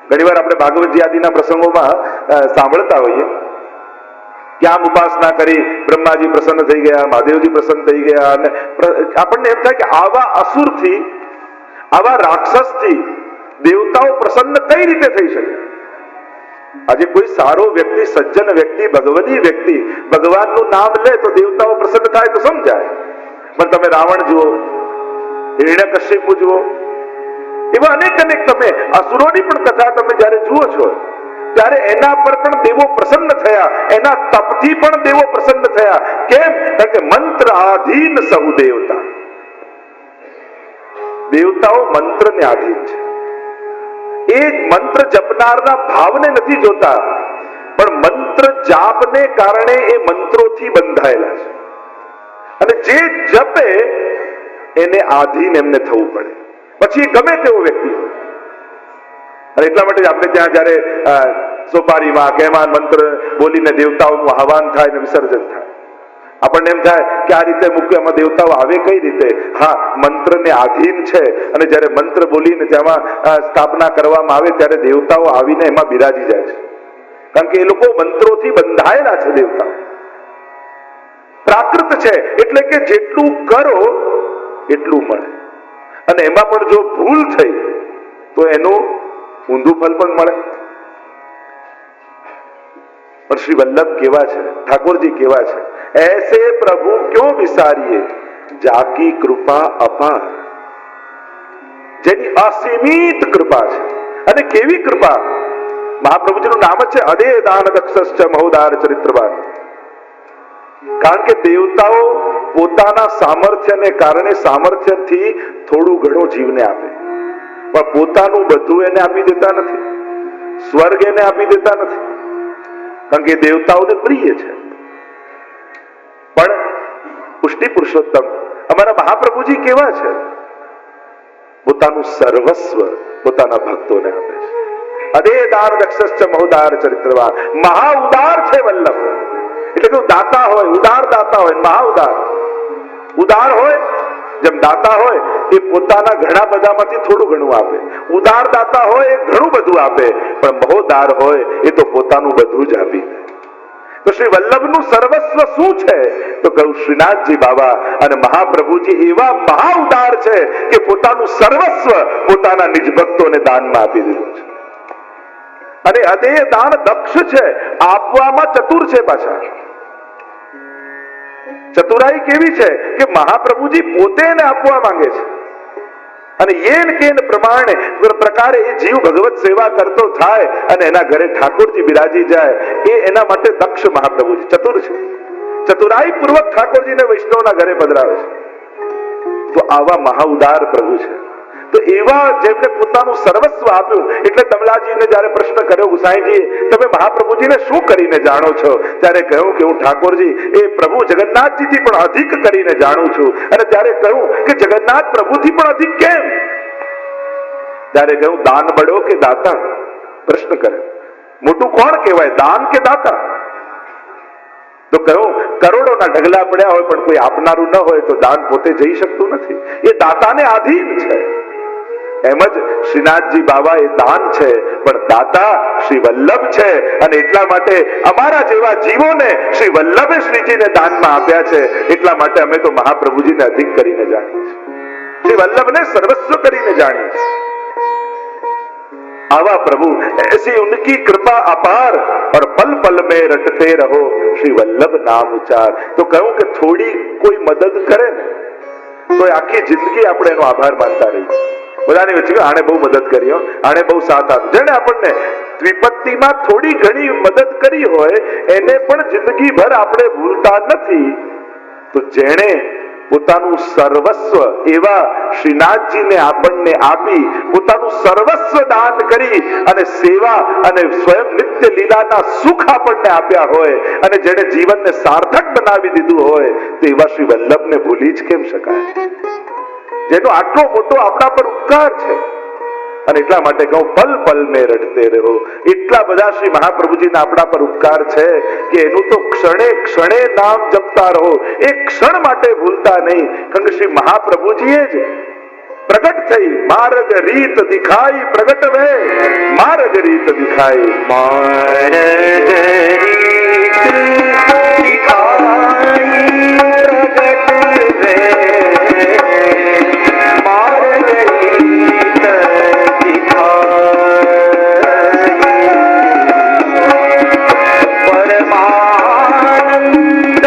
ઘણીવાર આપણે ભાગવતજી આદિના પ્રસંગોમાં સાંભળતા હોઈએ કે આમ ઉપાસના કરી બ્રહ્માજી પ્રસન્ન થઈ ગયા, મહાદેવજી પ્રસન્ન થઈ ગયા, અને આપણને એમ થાય કે આવા અસુરથી, આવા રાક્ષસથી દેવતાઓ પ્રસન્ન કઈ રીતે થઈ શકે? આજે કોઈ સારો વ્યક્તિ, સજ્જન વ્યક્તિ, ભગવદી વ્યક્તિ ભગવાનનું નામ લે તો દેવતાઓ પ્રસન્ન થાય તો સમજાય. પણ તમે રાવણ જુઓ, હિરણ્યકશ્યપ જુઓ, એવા અનેક તમે અસુરોની પણ કથા તમે જયારે જુઓ છો ત્યારે એના પર પણ દેવો પ્રસન્ન થયા, એના તપથી પણ દેવો પ્રસન્ન થયા. કેમ? કારણ કે મંત્ર આધીન સહુ દેવતા. દેવતાઓ મંત્રને આધીન છે. એ મંત્ર જપનારના ભાવને નથી જોતા, પણ મંત્ર જાપને કારણે એ મંત્રોથી બંધાયેલા છે. અને જે જપે એને આધીન એમને થવું પડે, પછી ગમે તેવો વ્યક્તિ હોય. અને એટલા માટે આપણે ત્યાં જયારે સોપારીમાં કહેવાન મંત્ર બોલીને દેવતાઓનું આહવાન થાય ને વિસર્જન થાય, આપણને એમ થાય કે આ રીતે મૂક્યામાં દેવતાઓ આવે કઈ રીતે? હા, મંત્રને આધીન છે. અને જયારે મંત્ર બોલીને તેમાં સ્થાપના કરવામાં આવે ત્યારે દેવતાઓ આવીને એમાં બિરાજી જાય છે. કારણ કે એ લોકો મંત્રોથી બંધાયેલા છે. દેવતા પ્રાકૃત છે, એટલે કે જેટલું કરો એટલું મળે. અને એમાં પણ જો ભૂલ થઈ તો એનું ઊંધું ફલ પણ મળે. પણ શ્રી વલ્લભ કેવા છે, ઠાકોરજી કેવા છે? ऐसे प्रभु क्यों विसारिए जाकी कृपा अपार. જેની અસીમિત કૃપા છે. અને કેવી કૃપા! મહાપ્રભુજીનું નામ જ છે અદે દાન દક્ષશ્ચ મહોદાર ચરિત્રવાન. કારણ કે દેવતાઓ પોતાના સામર્થ્યને કારણે સામર્થ્યથી થોડું ઘણું જીવને આપે, પણ પોતાનું બધું એને આપી દેતા નથી, સ્વર્ગ એને આપી દેતા નથી. કારણ કે દેવતાઓને પ્રિય છે. પણ પુષ્ટિ પુરુષોત્તમ અમારા મહાપ્રભુજી કેવા છે? પોતાનું સર્વસ્વ પોતાના ભક્તોને આપે છે. અદે દાન દક્ષશ્ચ મહોદાર ચરિત્રવાન. મહા ઉદાર છે વલ્લભ. એટલે કે દાતા હોય, ઉદાર દાતા હોય, મહા ઉદાર. ઉદાર હોય, જેમ દાતા હોય એ પોતાના ઘણા બધામાંથી થોડું ઘણું આપે. ઉદાર દાતા હોય એ ઘણું બધું આપે, પણ મહોદાર હોય એ તો પોતાનું બધું જ આપી દે. તો શ્રી વલ્લભનું સર્વસ્વ શું છે? તો કહું શ્રીનાથજી બાબા અને મહાપ્રભુજી એવા મહા ઉદાર છે કે પોતાનું સર્વસ્વ પોતાના નિજ ભક્તોને દાનમાં આપી દીધું છે. અને અદે દાન દક્ષ છે, આપવામાં ચતુર છે. પાછા ચતુરાઈ કેવી છે કે મહાપ્રભુજી પોતે એને આપવા માંગે છે. અને યેન કેન પ્રકારે એ જીવ ભગવત સેવા કરતો થાય અને એના ઘરે ઠાકોરજી બિરાજી જાય, એ એના માટે દક્ષ મહાપ્રભુજી ચતુર છે. ચતુરાઈ પૂર્વક ઠાકોરજીને વૈષ્ણવના ઘરે પધરાવે છે. તો આવા મહાઉદાર પ્રભુ છે. તો એવા જેમને પોતાનું સર્વસ્વ આપ્યું. એટલે કમલાજીને જયારે પ્રશ્ન કર્યો ગુસાઈજીએ, તમે મહાપ્રભુજીને શું કરીને જાણો છો? ત્યારે કહ્યું કે હું ઠાકોરજી એ પ્રભુ જગન્નાથજીથી પણ અધિક કરીને જાણું છું. અને ત્યારે કહ્યું કે જગન્નાથ પ્રભુથી પણ અધિક કેમ? ત્યારે કહ્યું દાન બડો કે દાતા? પ્રશ્ન કરે, મોટું કોણ કહેવાય, દાન કે દાતા? તો કહ્યું કરોડોના ઢગલા પડ્યા હોય પણ કોઈ આપનારું ન હોય તો દાન પોતે જઈ શકતું નથી. એ દાતાને આધીન છે. એમ જ શ્રીનાથજી બાબા એ દાન છે, પણ દાતા શ્રી વલ્લભ છે. અને એટલા માટે અમારા જેવા જીવોને શ્રી વલ્લભે શ્રીજીને દાનમાં આપ્યા છે. એટલા માટે અમે તો મહાપ્રભુજીને અધિક કરીને જાણીએ છીએ, શ્રી વલ્લભને સર્વસ્વ કરીને જાણીએ છીએ. आवा प्रभु ऐसी उनकी कृपा अपार और पल पल में रटते रहो श्री वल्लभ नाम उच्चार. तो कहूं कि थोड़ी कोई मदद करे ने तो आखी जिंदगी આપણે એનો આભાર માનતા રહીએ. બધાની વચ્ચે આને બહુ મદદ કરી હો, આને બહુ સાથ આપ્યો. જેને આપણને વિપત્તિમાં થોડી ઘણી મદદ કરી હોય એને પણ જિંદગીભર આપણે ભૂલતા નથી. તો જેણે પોતાનું સર્વસ્વ એવા શ્રીનાથજીને આપણને આપી, પોતાનું સર્વસ્વ દાન કરી અને સેવા અને સ્વયં નિત્ય લીલાના સુખ આપણને આપ્યા હોય અને જેણે જીવનને સાર્થક બનાવી દીધું હોય તો એવા શ્રી વલ્લભને ભૂલી જ કેમ શકાય, જેનો આટલો મોટો આપણા પર ઉપકાર છે. અને એટલા માટે કહું પલ પલ મેં રટતે રહો. એટલા બધા શ્રી મહાપ્રભુજીના આપણા પર ઉપકાર છે કે એનું તો ક્ષણે ક્ષણે નામ જપતા રહો, એક ક્ષણ માટે ભૂલતા નહીં. કારણ કે શ્રી મહાપ્રભુજીએ જ પ્રગટ થઈ માર્ગ રીત દિખાઈ પ્રગટ વે, માર્ગ रीत दिखाए, मार्ग रीत दिखाई प्रगट वे, मार्ग रीत दिखाई परमानंद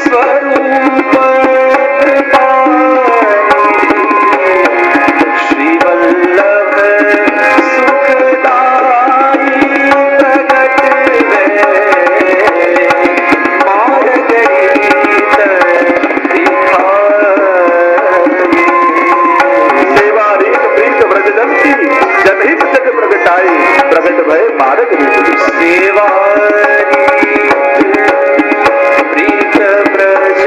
स्वरूप श्री वल्लभ सुखदाई प्रगट वे, मार्ग रीत दिखाई सेवा रीत प्रीत व्रजजन की, जनहित जग प्रगटाए, प्रगट भय मार्ग रीत दिखाए। सेवा प्रीत व्रज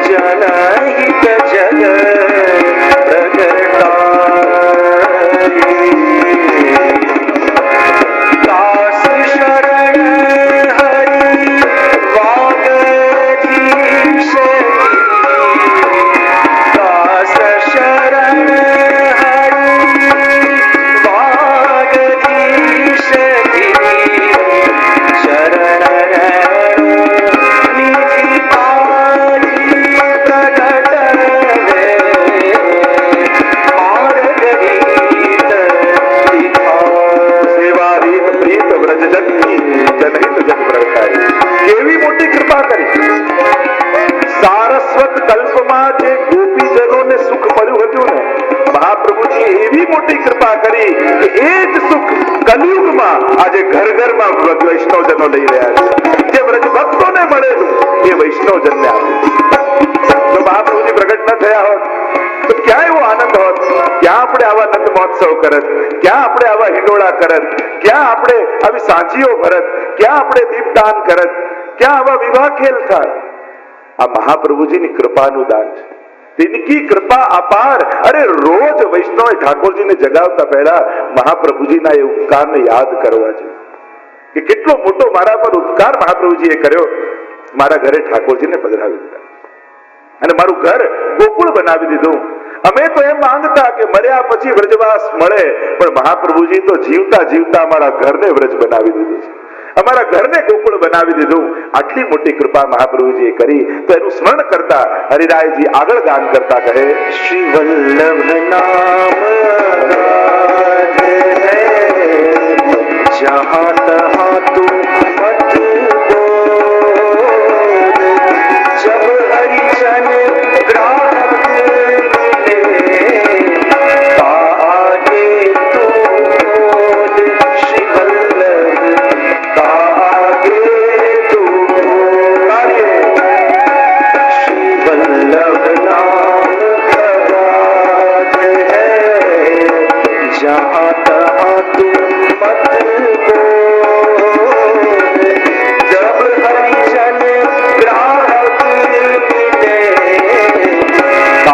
जनहित जग प्रगटाए, दास शरण हरि वागधीश, दास शरण हरि वागधीश, शरण निधि पाई प्रगट वे, मार्ग रीत दिखाई सेवा रीत प्रीत વ્રજજન की, जनहित जग प्रगटाए। કેવી મોટી કૃપા કરી! સારસ્વત કલ્પમાં જે ગોપીજનોને સુખ મળ્યું હતું ને, મહાપ્રભુજી એવી મોટી કૃપા કરી કે એ જ સુખ કલિયુગમાં આજે ઘર ઘરમાં વૈષ્ણવજનો લઈ રહ્યા છે। જે વ્રજ ભક્તોને મળેલું એ વૈષ્ણવજનને આપ્યું। જો મહાપ્રભુજી પ્રગટ ન થયા હોત તો ક્યાં એવો આનંદ હોત? ક્યાં આપણે આવા નંદ મહોત્સવ કરત? ક્યાં આપણે આવા હિંડોળા કરત? ક્યાં આપણે આવી સાંજીઓ ભરત? ક્યાં આપણે દીપદાન કરત? ક્યાં આવા વિવાહ ખેલ થાય? આ મહાપ્રભુજીની કૃપાનું દાન છે। तिनकी कृपा अपार। अरे रोज वैष्णव ठाकुरजी ने जगावता पहला महाप्रभुजीना ए उपकारने याद करवा જોઈએ કે કેટલો મોટો મારા પર ઉપકાર મહાપ્રભુજીએ કર્યો। મારા ઘરે ઠાકોરજીને પધરાવી દીધા અને મારું ઘર ગોકુળ બનાવી દીધું। અમે તો એમ માંગતા કે મર્યા પછી વ્રજવાસ મળે, પણ મહાપ્રભુજી તો જીવતા જીવતા અમારા ઘરને વ્રજ બનાવી દીધું છે, અમારા ઘરને ગોકુળ બનાવી દીધું। આટલી મોટી કૃપા મહાપ્રભુજીએ કરી તો એનું સ્મરણ કરતા હરિરાયજી આગળ ગાન કરતા કહે, શ્રી વલ્લભ નામ जहाँ तहाँ तू मत बोल, जब हरिजन ग्राहक मिले आगे तू बोल, श्री वल्लभ आगे तू बोल, श्री वल्लभ नाम खराज है, जहाँ तहाँ तू मत जब हरिजन ग्राहक मिले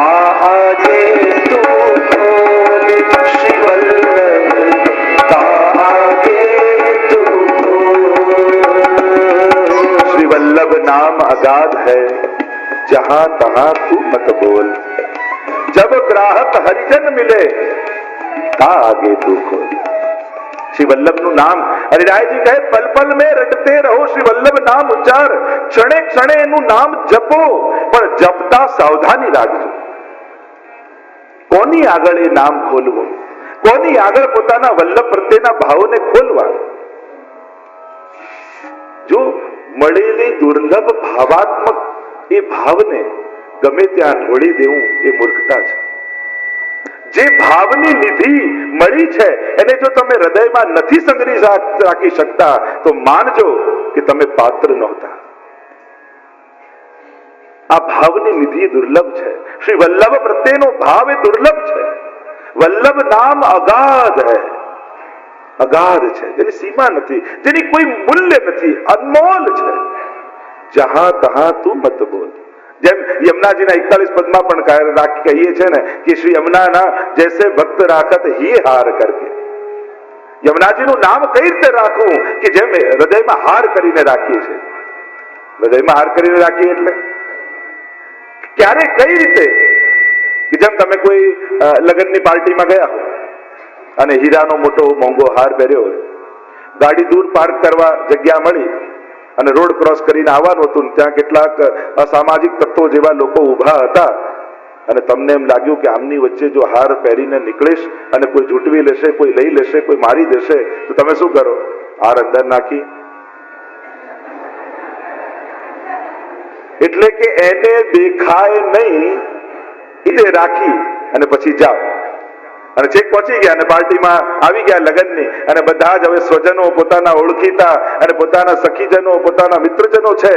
आगे तू बोल, श्री वल्लभ आगे तू बोल। श्री वल्लभ नाम अगाध है, जहां तहां तू मत बोल, जब ग्राहक हरिजन मिले आगे तू खोल। श्री वल्लभ નું નામ હરિરાયજી કહે પલ પલ में રટતે રહો શ્રી વલ્લભ નામ ઉચ્ચાર, ક્ષણે ક્ષણે એનું નામ જપો, પણ જપતા સાવધાની રાખજો। કોની આગળ એ નામ ખોલવું, કોની આગળ પોતાના વલ્લભ પ્રત્યેના ભાવને ખોલવા? જો મળેલી દુર્લભ ભાવાત્મક એ ભાવને ગમે ત્યાં ઢોળી દેવું એ મૂર્ખતા છે। જે ભાવની નિધિ મળી છે એને જો તમે હૃદયમાં નથી સંગ્રહી રાખી શકતા તો માનજો કે તમે પાત્ર નહોતા। આ ભાવની નિધિ દુર્લભ છે। શ્રી વલ્લભ પ્રત્યેનો ભાવ એ દુર્લભ છે। વલ્લભ નામ અગાધ है, અગાધ છે, જેની સીમા નથી, જેની કોઈ મૂલ્ય નથી, અનમોલ છે। જહાં તહાં તું મત બોલ। જેમ યમુનાજીના 41 પદમાં પણ કહીએ છે ને કે શ્રી યમુનાના જૈસે ભક્ત રાખત ही हार करके। યમુનાજીનું નામ કઈ રીતે રાખવું કે જેમ હૃદયમાં હાર કરીને રાખીએ છીએ। હૃદયમાં હાર કરીને રાખીએ એટલે ક્યારે કઈ રીતે કે જેમ તમે કોઈ લગ્નની પાર્ટીમાં ગયા હો અને હીરાનો મોટો મોંઘો હાર પહેર્યો હોય, ગાડી દૂર પાર્ક કરવા જગ્યા મળી અને રોડ ક્રોસ કરીને આવવાનું હતું, ત્યાં કેટલાક અસામાજિક તત્વો જેવા લોકો ઊભા હતા અને તમને એમ લાગ્યું કે આમની વચ્ચે જો હાર પહેરીને નીકળીશ અને કોઈ ઝૂંટવી લેશે, કોઈ લઈ લેશે, કોઈ મારી દેશે, તો તમે શું કરો? હાર અંદર નાખી, એટલે કે એને દેખાય નહીં એટલે રાખી અને પછી જાઓ. અને છેક પહોંચી ગયા અને પાર્ટીમાં આવી ગયા લગ્નની, અને બધા જ હવે સ્વજનો, પોતાના ઓળખીતા અને પોતાના સખીજનો, પોતાના મિત્રજનો છે,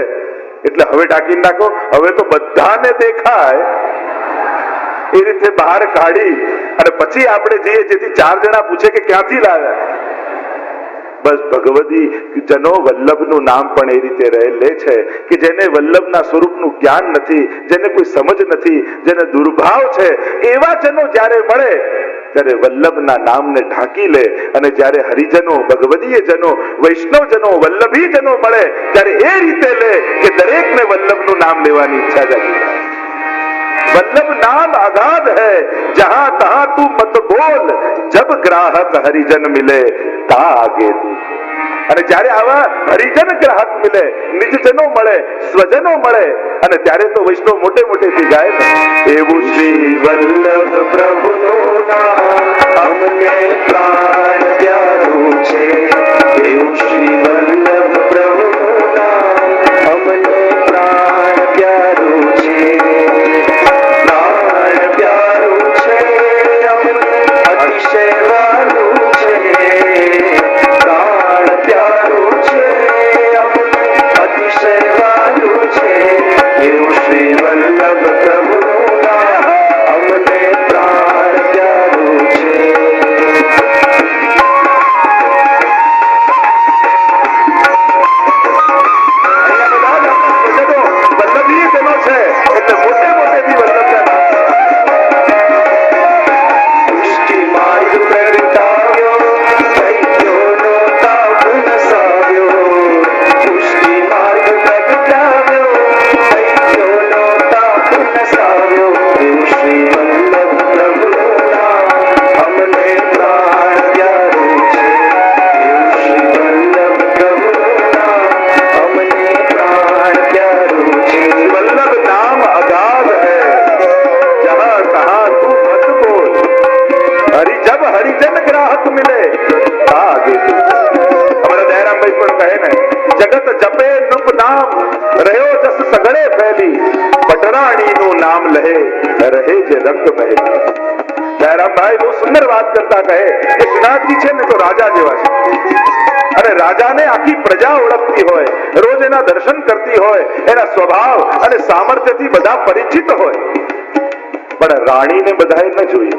એટલે હવે ઢાંકી નાખો. હવે તો બધાને દેખાય એ રીતે બહાર કાઢી અને પછી આપણે જઈએ, જેથી 4 જણા પૂછે કે ક્યાંથી લાવ્યા. બસ ભગવદી જનો વલ્લભનું નામ પણ એ રીતે લે છે કે જેને વલ્લભના સ્વરૂપનું જ્ઞાન નથી, જેને કોઈ સમજ નથી, જેને દુર્ભાવ છે, એવા જનો જ્યારે મળે ત્યારે વલ્લભના નામને ઢાંકી લે. અને જ્યારે હરિજનો, ભગવદીય જનો, વૈષ્ણવજનો, વલ્લભીજનો મળે ત્યારે એ રીતે લે કે દરેકને વલ્લભનું નામ લેવાની ઈચ્છા જાગી. वल्लभ नाम अगाध है, जहां तहां तू मत बोल, जब ग्राहक हरिजन मिले तागे तू. અને જ્યારે આવા હરિજન ગ્રાહક મિલે, નિજજનો મળે, સ્વજનો મળે, અને ત્યારે તો વૈષ્ણવ મોટે મોટેથી ગાય ને, એવું શ્રી વલ્લભ પ્રભુનું નામ અમને પ્રાણ પ્યારું છે. એવું શ્રી વલ્લભ પ્રભુનું નામ અમને પ્રાણ પ્યારું છે. અતિશય વાલું છે, પ્રાણ પ્યારું છે, અતિશય વાલું છે. એવું શ્રી વલ્લભ પ્રભુનું નામ અમને પ્રાણ પ્યારું છે. વલ્લભી જેનો છે એટલે મોટે મોટેથી વલ્લભના સુંદર વાત કરતા કહે કે શ્રીનાથજી છે ને તો રાજા જેવા છે, અને રાજાને આખી પ્રજા ઓળખતી હોય, રોજ એના દર્શન કરતી હોય, એના સ્વભાવ અને સામર્થ્યથી બધા પરિચિત હોય, પણ રાણીને બધાએ ન જોઈ.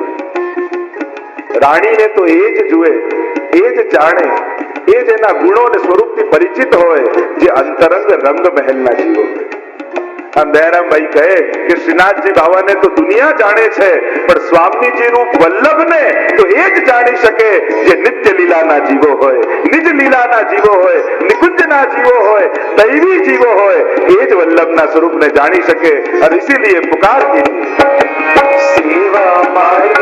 રાણીને તો એ જ જુએ, એ જ જાણે, એ જ એના ગુણો અને સ્વરૂપથી પરિચિત હોય જે અંતરંગ રંગ મહેલના જીવો. આમ દયારામભાઈ કહે કે શ્રીનાથજી બાવાને તો દુનિયા જાણે છે, પણ સ્વામીજી રૂપ વલ્લભને તો એ જ જાણી શકે જે નિત્ય લીલાના જીવો હોય, નિજ લીલાના જીવો હોય, નિકુંજના જીવો હોય, દૈવી જીવો હોય, એ જ વલ્લભના સ્વરૂપને જાણી શકે. અને ઇસીલિए પુકાર કી સેવા માર્ગ